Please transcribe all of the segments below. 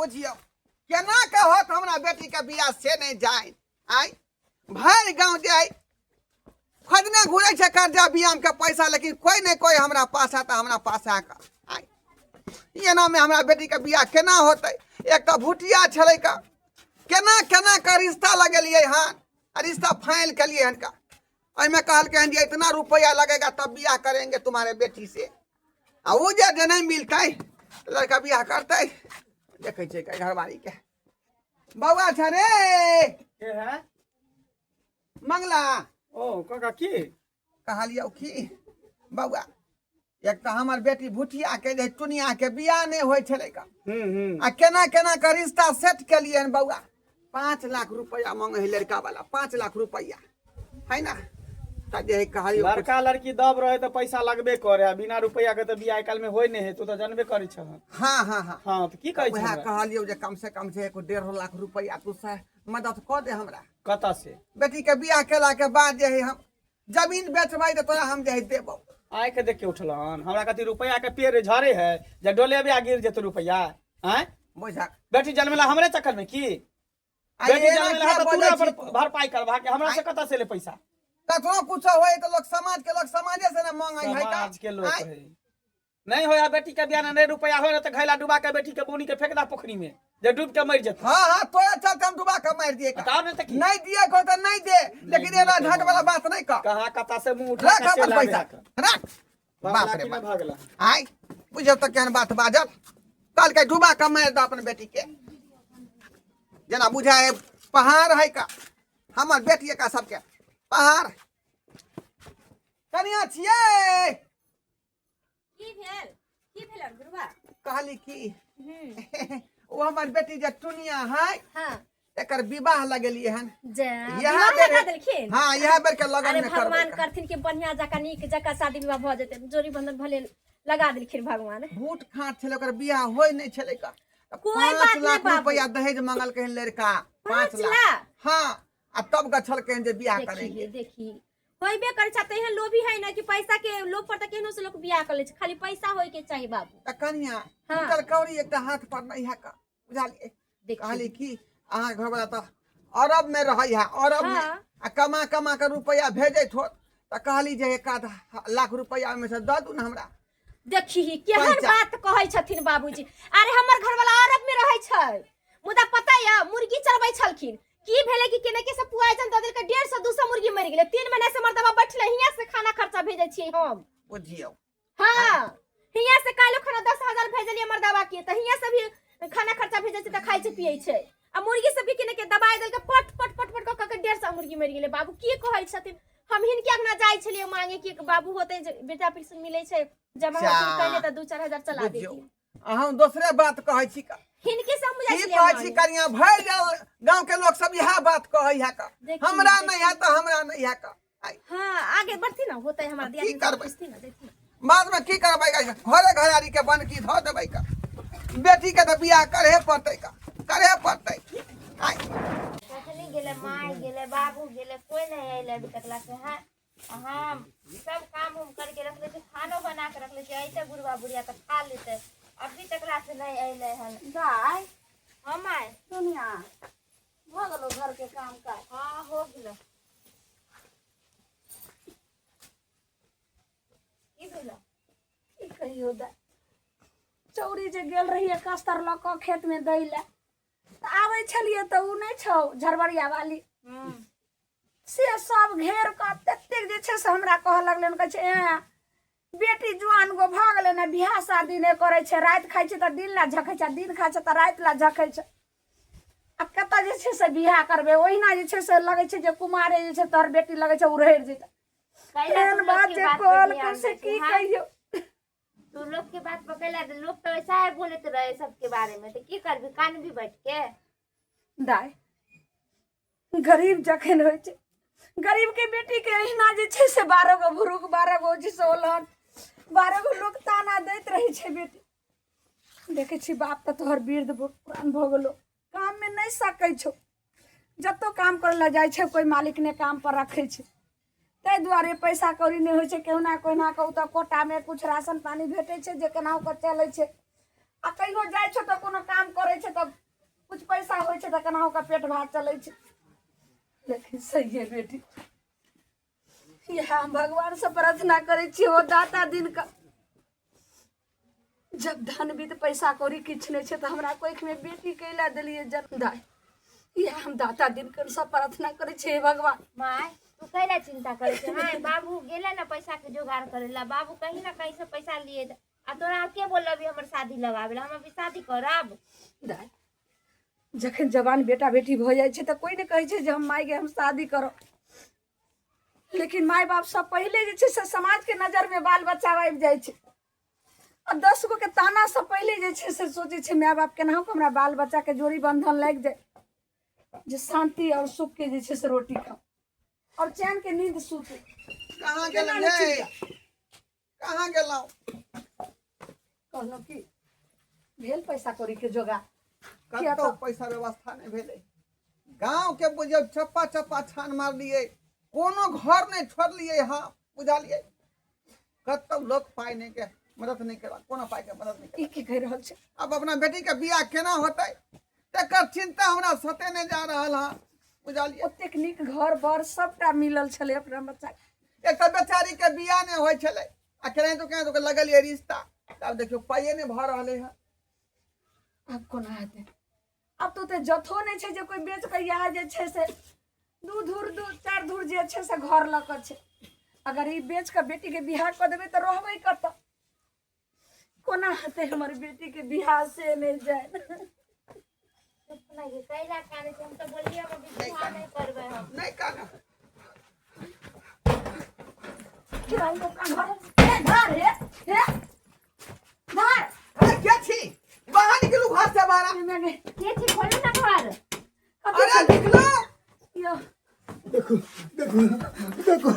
बुझियो केना के होत हमरा बेटी के बियाह से नहीं जाए आई भर गांव जाए खोजने घूरे छे कर्जा बियाम के पैसा लेकिन कोई नहीं कोई हमरा पास आता हमरा पास आका आई ये ना में हमरा बेटी के बियाह केना होतै एक तो भुटिया छलै का केना केना का रिश्ता लगेलिए हन रिश्ता फाइनल के लिए हन का में कहल के जे इतना रुपया लगेगा तब बियाह करेंगे तुम्हारे बेटी से आ वो जे नहीं मिलता लड़का बियाह करते देखे छे घरवाली के बउआ छ रे के है मंगला ओ काका की कहलियो की बउआ एक तो हमार बेटी भुटिया के जे टुनिया के बियाह नहीं होय छले का आ केना केना का रिश्ता सेट के लिए बउआ 5 लाख रुपया मांगे है लड़का वाला 5 लाख रुपया है ना लड़का लड़की दब रहे तो पैसा लगबे करे बिना रुपया के तो बियाह काल में होय नहीं है तू तो जानबे करै छ हां हां हां हां तो की कहै छ कहलियो जे कम से 1.5 लाख रुपया तू से मदद कर दे हमरा कता से बेटी के बियाह केला के बाद जे है हम जमीन बेचबै त तोरा हम जे है देबो आय के देख के उठलन हमरा कति रुपया के पेड़ झरे है जे डोले बिया गिर जेत रुपया हैं बुझा बेटी जन्मेला हमरे चक्कर में की बेटी जन्मेला त तूरा पर भरपाई करबा के हमरा से कता से ले पैसा कतनो कुछ होए तो लोग समाजे से ना मांगे है का समाज के लोग है नहीं होया बेटी के बियाह नहीं रुपया होय त घैला डुबा के बेटी के बोनी के फेंक दा पोखरी में जे डूब के मर जत हां हां तोरा चलते हम डुबा के मार दिए का नहीं दिए को तो नहीं दे लेकिन ये झट वाला बात नहीं का कहां कता से मुंह उठा के चला पैसा रख बाप रे बाप भागला आई बुझो त केन बात बाजल कल के डुबा के मार दा अपन बेटी के जना बुझाए पहाड़ है का हमर बेटी का सबके पहाड़ कनिया छिए की भेल गुरुबा कहली की ओ हमर बेटी जे टुनिया है हां एकर विवाह लगेलिए हन यहां लगा देलखिन हां यहां बेर के लगन में करबै भगवान करथिन के बढ़िया जका नीक जका शादी विवाह भ जेते जोड़ी बंधन भले लगा देलखिन भगवान भूत खाट छले ओकर बियाह होय नहीं छले का कोई बात नहीं बाबू रुपया दहेज मांगल के लड़का 5 लाख हां आ तब गछल के जे बियाह करेंगे देखी होइबे करे छते हैं लोभी है ना कि पैसा के लोभ पर त केनो से लोग बियाह कर ले खाली पैसा होय के चाहिए बाबू त कनिया टूटल कौड़ी एकटा हाथ पर नहीं है का बुझालिए कहली की अहाँ घर वाला त अरब में रहै है अरब में आ कमा कमा के रुपया भेजे थो त कहली जे 1 लाख रुपया में से द दू न हमरा देखी केहन बात कहै छथिन बाबूजी अरे हमर घर वाला अरब में रहै छै मुदा पता या मुर्गी चरबै छलखिन की भेले कि केने के से पुआइजन द देल के 150 200 मुर्गी मर गेले 3 महीना से मर्दबा बैठले हिया से खाना खर्चा भेजै छी हम बुझियो हां हिया से कालो खाना 10,000 भेजलिए मर्दबा के त हिया से भी खाना खर्चा भेजै छै त खाइ छै पियै छै आ मुर्गी सब के केने के दबाइ देल के पट पट पट पट क के 150 मुर्गी मर गेले बाबू की कहै छथिन हम हिनके अपना जाय छलिए मांगे कि बाबू होते बेटा पेंशन मिलै छै जमा होते कहले त 2-4 हजार चला देती अहाँ दूसरे बात कहै छी का हिनके समझै छी कहै छी कनिया भर गांव के लोग सब यह बात कहै है का हमरा नहीं है तो हमरा नहीं है का हां आगे बढ़ती ना होतै हमरा दिया की करबै ना देखी बाद में की करबै घरे घरारी के बन की धो देबै का बेटी के त बियाह करे पड़तै का करे पड़तै कखनी गेले माय गेले बाबू गेले कोई नहीं आइले अभी तकला से है हम सब काम हम करके रख ले खानो बना के रख ले ऐसे गुरुआ बुढ़िया तो खा लेते अभी तकला से नहीं आइले हन गाय हम आए दुनिया हो गेलो घर के काम काज हां हो गेलो की भेला की कहियो दा चौरी जे गेल रही कस्तर ल क खेत में दैला त आबै छलिए त उ नहीं छौ झरबरिया वाली से सब घेर क ततेक जे छै से हमरा कह लगलन कहै छै बेटी जुआन गो भ गेले ना बियाह शादी नहीं करे छै रात खाइ छै त दिन ला झखै छै दिन खाइ छै त रात ला झखै छै आ कत जे छै से बियाह करबे ओहिना जे छै से लगै छै जे कुमारे जे छै तोहर बेटी लगै छै उड़ैर जेतै कैला बात जे कॉल कर से की कहियो तू लोग के बात पकैला तो लोग तो ऐसा है बोलते रहे सबके बारे में तो की करबी कान भी बैठ के दाय गरीब जखन होय छै गरीब के बेटी के एहिना जे छै से 12 गो भुरुक 12 गो जी सोलहन 12 गो लोग ताना दैत रही छै बेटी देखे छी बाप त तोहर वृद्ध पुरान भ गेलो काम में नहीं सकै छौ जतो काम करला जाय छै कोई मालिक ने काम पर रखे छै तै दुआरे पैसा कौड़ी नहीं होय छै केहू ना कोई ना कहू त कोटा में कुछ राशन पानी भेटे छै जे केनाहू के चलै छै आ कहियो जाइ छै तऽ कोनो काम करै छै तऽ कुछ पैसा होइ छै तऽ केनाहू का पेट भात चलै छै। लेकिन सही है बेटी, इएह हम भगवान से प्रार्थना करै छी हो दाता दिन का, जब धन बीत पैसा कौड़ी किछु नहीं छै तो हमरा कोख में बेटी कैला दिलिए जन्मदाय। ये हम दाता दिन कर सब प्रार्थना करे छे हे भगवान। माय तू कैला चिंता करे छे? हां बाबू गेला ना पैसा के जुगाड़ करेला, बाबू कहीं ना कहीं से पैसा लिए आ तोरा के बोल अभी हमर शादी लगावेला, हम अभी शादी करब। दाय जखन जवान बेटा बेटी भ जाय छे त कोई ने कहे छे जे हम माय के हम शादी करो, लेकिन माय बाप सब पहले जे छे से समाज के नजर में बाल बच्चा आबि जाय छे और 10 गो के ताना से पहले जे छे से सोचे छे माय बाप केनाहू के हमरा बाल बच्चा के जोड़ी बंधन लग जाए, जे शांति और सुख के जे छे से रोटी खाओ और चैन के नींद सूते। कहाँ गेलौं रे? कहाँ गेलौं? कहलो कि भेल पैसा कौड़ी के जोगाड़, कतौ पैसा व्यवस्था नहीं भेले। गांव के बुझियो चप्पा चप्पा छान मार लिए, कोनो घर नहीं छोड़लिए। हाँ बुझलिए, कतौ लोग पाई नहीं के मदद नहीं करा, कोनो पाई के मदद नहीं ई की कह रहल छे? अब अपना बेटी के बियाह केना होतै तकर चिंता हमरा सते नहीं जा रहल। हाँ बुझलिए, ओतेक नीक घर बार सबटा मिलल छले अपना बच्चा के। एक बेचारी के बियाह नहीं होय छले आ केना तो लगलिए रिश्ता, तब देखियो पाइए नहीं भ रहले है। अब कोना हेतै? अब तो ते जथो नहीं छे जे कोई बेच के यहाँ जे छे से दू चार धूर जे छे से घर लक छे। अगर ई बेच के बेटी के बियाह कर देबे तो रहबे करत। कोना हेतै हमर बेटी के बियाह से नहीं जाए? अपना ये कैला काने से हम तो बोलिए हम अभी बियाह नहीं करबे हम। नहीं काना किराई को का घर है घर अरे क्या छी बाहर निकलू घर से बाहर। में गए के छी खोले ना घर। अरे निकलो, यो देखो देखो देखो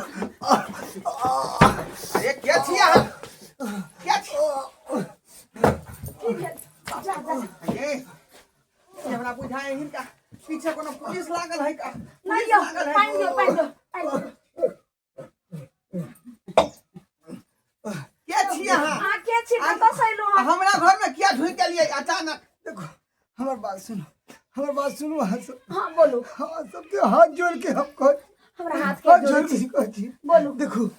अरे क्या छी यहाँ? क्या छी की भेल? जा जा ये हमरा बुझाए हिनका पीछे कोनो पुलिस लागल है का? नहीं यो पानी दो क्या छी यहाँ? आ के छी कत से अइलो? हमरा घर में क्या ढुक गेलिए अचानक? देखो हमार बात सुनो हाँ सब, हां बोलो। हाँ सबके हाथ जोड़ के हम कह, हमरा हाथ हाथ के जोड़ जोड़ के कहती बोलो। देखो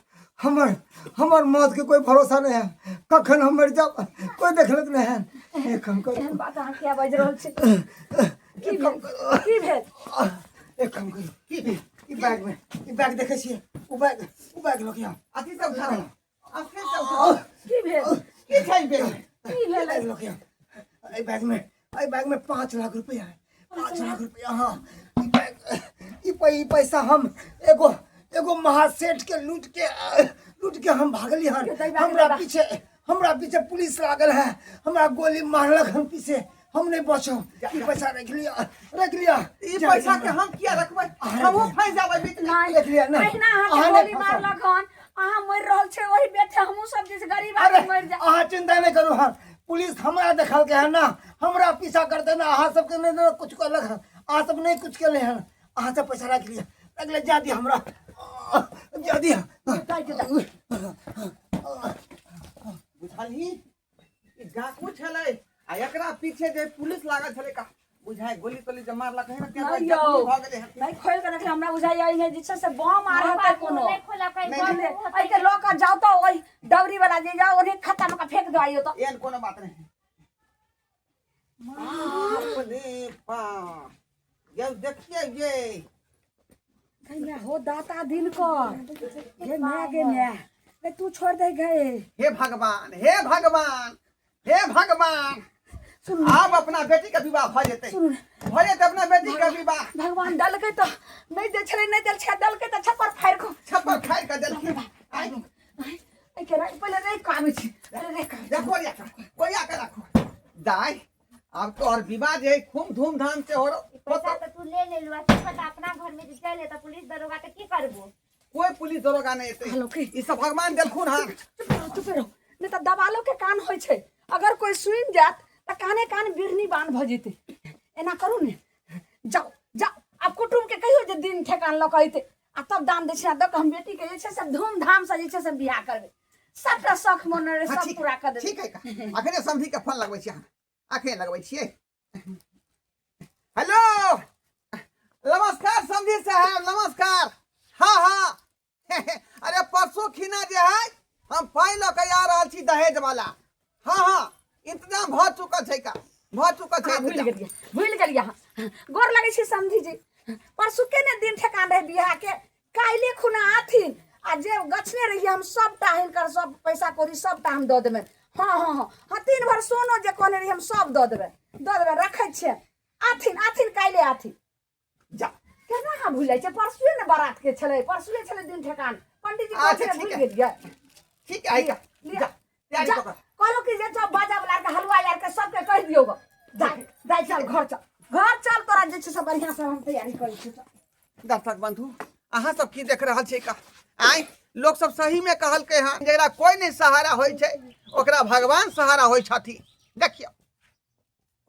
हमार मौत के कोई भरोसा नहीं है, कखन हम मर जाब कोई देखलक नहीं है। एक काम करो, एहन बात अहाँ किया बाजि रहल छी? एक काम करो, की भेल? एक काम करो, ई बैग देखे छिए, वो बैग लो के आओ। अथी सब उठा अथी सब उठा की भेल? की छै बे? की भेल? बैग लो के आओ। ई बैग में 5 लाख रुपया है, 5 लाख रुपया। हाँ ई पैसा हम एगो महासेठ के लूट के हम भागली हन। हमरा पीछे पुलिस लागल है, हमरा गोली मारलक हम पीछे, हम नहीं बचो। ई पैसा रख लिया। ई पैसा के हम किया रखबै? हमहु फंस जाबै बीच में। नहीं देख लिया, नहीं। पहिना अहाँ अहाँ के नहीं गोली फंसब। मारलक हन, अहाँ मर रहल छे वही बेटे हमहू सब जैसे गरीब अरे आदमी मर जा। अहाँ चिंता नहीं करू हन, पुलिस हमरा देखल के है ना, हमरा पीछा करते ना। अहाँ सबके नहीं कुछ करलक हन, अहाँ सब नहीं कुछ केले हन। अहाँ सब पैसा रख लिया जा दिया हमरा, जा दिया। बुझलही ई डाकू छलै आ एकरा पीछे जे पुलिस लागल छलै का बुझाय गोली तोली जे मारलक है ना क्या नहीं जख्मी यौ। भ गेलै है। नहीं खोल के रखले हमरा बुझाई आई है जिससे से बम आ रहा है कोनो। नहीं खोला कहीं नहीं, बंद नहीं, होता आई के लोग का जाओ तो वही डबरी वाला जे जाओ उन्हें खाता में का फेंक दो आइयो तो। एहन कोनो बात नहीं। बाप रे बाप, ये देखिए ये गैया हो दाता दिन कर ये मैं ए तू छोड़ दे गए। हे भगवान हे भगवान हे भगवान, सुन अब अपना बेटी का विवाह भ जेतै, सुन भ जेतै अपना बेटी का विवाह। भगवान दल के तो नहीं दे छले नहीं दल छे दल के तो छप्पर फाड़ को छप्पर खाइ के देलखिन। आई आई के राख पहले रे काम छी रे काम देखो या कोया के रखो दाई। अब तो और विवाह जे खूब धूमधाम से हो पैसा तो तू ले लुआ, पता अपना घर में जे चले तो पुलिस दरोगा तो की करबो? कोई पुलिस दरोगा नहीं एतै। हेलो के ई सब भगवान देलखुन हां। चुप रहो नहीं तो दबालो के कान होय छे, अगर कोई सुन जात त काने कान बिरनी बांध भ जेते। एना करू ने जाओ अब कुटुम के कहियो जे दिन ठेकान ल कहते आ तब दान दे छिया दक हम बेटी के जे छे सब धूमधाम से जे छे सब बियाह करबे, सबटा शौक मन रे सब पूरा कर दे। ठीक है का अखने समधी के फोन लगबै छी। आँखें लगबै छियै। हेलो नमस्कार समझी साहब नमस्कार। हाँ हाँ अरे परसों खिना जे है हम पाई लऽ के आ रहल छी दहेज वाला। हाँ हाँ इंतजाम भ चुकल छै का भ चुकल छै इंतजाम। भूल गेलिए हाँ गोर लगै छी समझी जी। परसू के ने दिन ठेकान रहे बियाह के काल्हि खुना आथिन आ जे गछने रहिए हम सबटा हिनकर सब पैसा कौड़ी सबटा हम दऽ देबै। हाँ हाँ हाँ हाँ 3 भर सोनो जे कहने रही हम सब दऽ देबै रखै छियै। आथिन काल्हि आथिन। जा केना हाँ भूल छै परसुए ने बारात के छलै परसुए छलै दिन ठेकान पंडित जी अच्छा, कहने ठीक भूल गेलिए। ठीक है आइका जा तैयारी जा, कर कहलो कि जे सब बाजा वाला के हलवा यार के सबके कह दियो गो। जाय चल घर चल तोरा जे छै से बढ़िया से हम तैयारी करै छी। दर्शक बंधु अहाँ सब की देख रहल छै का आइ लोग सब सही में कहलकै हँ जकरा कोई नहीं सहारा होइ छै ओकरा भगवान सहारा होइ छथिन। देखियो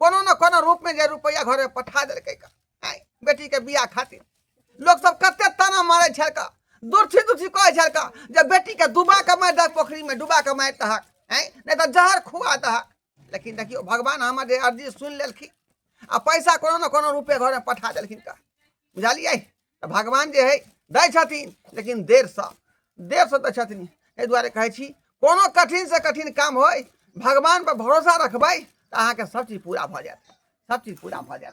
कोनो न कोनो रूप में जे रुपया घर में पठा देलकै का आइ बेटी के बियाह खातिर लोग सब कते ताना मारे छै का दुर्थी कहै छै का जे बेटी के डुबा के मार दहक पोखरी में डुबा के मार दहक नहीं तो जहर खुआ दहक। लेकिन देखियो भगवान हमर जे अर्जी सुन लेलखिन आ पैसा कोनो न कोनो रूपे घर में पठा देलखिन का बुझलियै। तो भगवान जे है दै छथिन लेकिन देर से दै छथिन। एहि दुआरे कहै छी कोनो कठिन से कठिन काम होय भगवान पर भरोसा रखबै तो अहाँके सब चीज पूरा भऽ जायत सब चीज पूरा भऽ जायत।